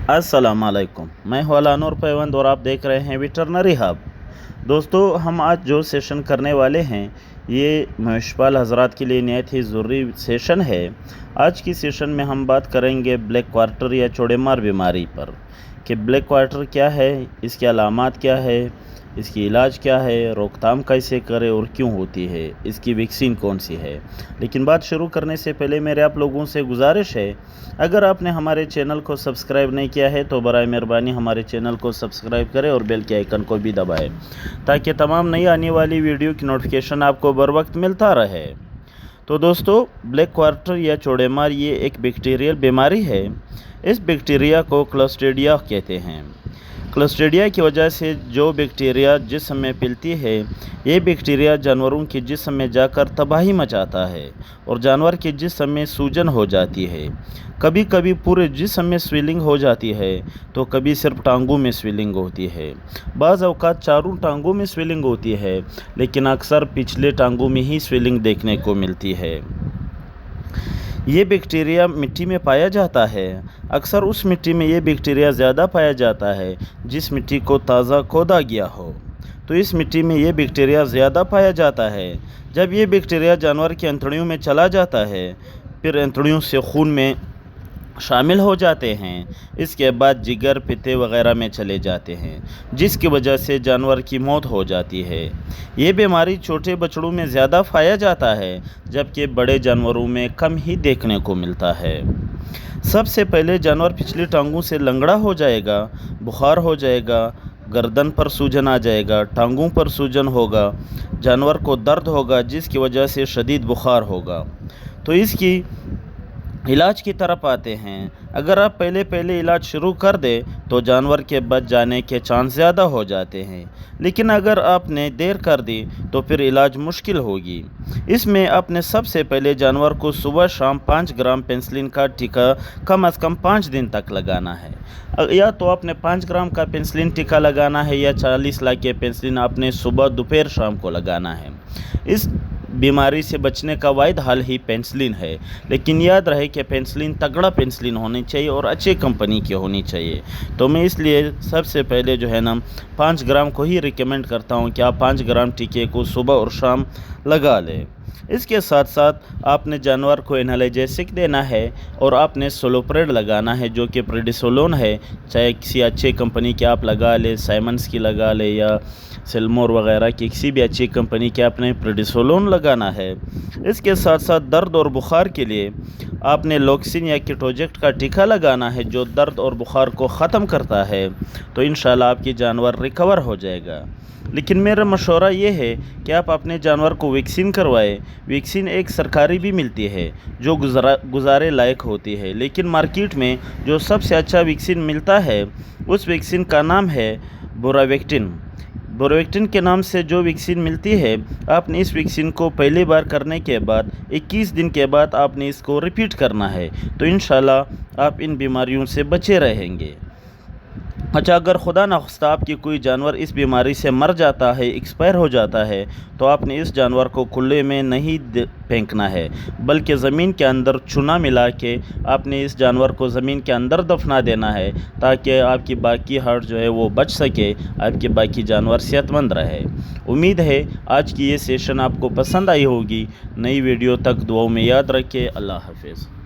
अस्सलाम वालेकुम, मैं हूं अलानुर पैवंद और आप देख रहे हैं वेटरनरी हब। दोस्तों, हम आज जो सेशन करने वाले हैं ये मवेशपाल हज़रात के लिए नहायत ही ज़रूरी सेशन है। आज की सेशन में हम बात करेंगे ब्लैक क्वार्टर या चौड़ेमार बीमारी पर कि ब्लैक क्वार्टर क्या है, इसके अलामात क्या है, इसकी इलाज क्या है, रोकथाम कैसे करें और क्यों होती है, इसकी वैक्सीन कौन सी है। लेकिन बात शुरू करने से पहले मेरे आप लोगों से गुजारिश है, अगर आपने हमारे चैनल को सब्सक्राइब नहीं किया है तो बराए मेहरबानी हमारे चैनल को सब्सक्राइब करें और बेल के आइकन को भी दबाएं ताकि तमाम नई आने वाली वीडियो की नोटिफिकेशन आपको बर वक्त मिलता रहे। तो दोस्तों, ब्लैक क्वार्टर या चौड़ेमार ये एक बैक्टीरियल बीमारी है। इस बैक्टीरिया को क्लोस्ट्रीडिया कहते हैं। क्लोस्ट्रीडिया की वजह से जो बैक्टीरिया जिस्म में फैलती है, ये बैक्टीरिया जानवरों के जिस्म में जाकर तबाही मचाता है और जानवर के जिस्म में सूजन हो जाती है। कभी कभी पूरे जिस्म में स्वेलिंग हो जाती है तो कभी सिर्फ टांगों में स्वेलिंग होती है। बाज़ औक़ात चारों टांगों में स्वेलिंग होती है, लेकिन अक्सर पिछले टांगों में ही स्वेलिंग देखने को मिलती है। ये बैक्टीरिया मिट्टी में पाया जाता है। अक्सर उस मिट्टी में ये बैक्टीरिया ज़्यादा पाया जाता है जिस मिट्टी को ताज़ा खोदा गया हो, तो इस मिट्टी में ये बैक्टीरिया ज़्यादा पाया जाता है। जब ये बैक्टीरिया जानवर की अंतड़ियों में चला जाता है, फिर अंतड़ियों से खून में शामिल हो जाते हैं। इसके बाद जिगर, पित्ते वगैरह में चले जाते हैं, जिसकी वजह से जानवर की मौत हो जाती है। ये बीमारी छोटे बछड़ों में ज़्यादा पाया जाता है, जबकि बड़े जानवरों में कम ही देखने को मिलता है। सबसे पहले जानवर पिछली टांगों से लंगड़ा हो जाएगा, बुखार हो जाएगा, गर्दन पर सूजन आ जाएगा, टांगों पर सूजन होगा, जानवर को दर्द होगा जिसकी वजह से शदीद बुखार होगा। तो इसकी इलाज की तरफ आते हैं। अगर आप पहले इलाज शुरू कर दें तो जानवर के बच जाने के चांस ज़्यादा हो जाते हैं, लेकिन अगर आपने देर कर दी तो फिर इलाज मुश्किल होगी। इसमें आपने सबसे पहले जानवर को सुबह शाम 5 ग्राम पेनिसिलिन का टीका कम से कम 5 दिन तक लगाना है। या तो आपने 5 ग्राम का पेनिसिलिन टीका लगाना है या 40 लाख के पेनिसिलिन आपने सुबह, दोपहर, शाम को लगाना है। इस बीमारी से बचने का वाहिद हल ही पेनिसिलिन है, लेकिन याद रहे कि पेनिसिलिन तगड़ा पेनिसिलिन होनी चाहिए और अच्छी कंपनी की होनी चाहिए। तो मैं इसलिए सबसे पहले जो है ना 5 ग्राम को ही रिकमेंड करता हूं कि आप 5 ग्राम टीके को सुबह और शाम लगा लें। इसके साथ साथ आपने जानवर को एनाल्जेसिक देना है और आपने सोलोप्रेड लगाना है, जो कि प्रेडिसोलोन है। चाहे किसी अच्छे कंपनी के आप लगा ले, साइमंस की लगा ले या सेल्मोर वगैरह की किसी भी अच्छी कंपनी के आपने प्रेडिसोलोन लगाना है। इसके साथ साथ दर्द और बुखार के लिए आपने लॉक्सिन या कीटोजेक्ट का टीका लगाना है, जो दर्द और बुखार को ख़त्म करता है। तो इंशाल्लाह आपकी जानवर रिकवर हो जाएगा। लेकिन मेरा मशवरा ये है कि आप अपने जानवर को वैक्सीन करवाएं। वैक्सीन एक सरकारी भी मिलती है जो गुजारे लायक होती है, लेकिन मार्केट में जो सबसे अच्छा वैक्सीन मिलता है उस वैक्सीन का नाम है बोरावेक्टिन। बोरावेक्टिन के नाम से जो वैक्सीन मिलती है, आपने इस वैक्सीन को पहली बार करने के बाद 21 दिन के बाद आपने इसको रिपीट करना है। तो इंशाल्लाह आप इन बीमारियों से बचे रहेंगे। अच्छा, अगर खुदा न ख़ुस्ता आपकी कोई जानवर इस बीमारी से मर जाता है, एक्सपायर हो जाता है, तो आपने इस जानवर को खुले में नहीं फेंकना है, बल्कि ज़मीन के अंदर चूना मिला के आपने इस जानवर को ज़मीन के अंदर दफना देना है, ताकि आपकी बाकी हर्ट जो है वो बच सके, आपके बाकी जानवर सेहतमंद रहे। उम्मीद है आज की ये सेशन आपको पसंद आई होगी। नई वीडियो तक दुआओं में याद रखें। अल्लाह हाफ़िज़।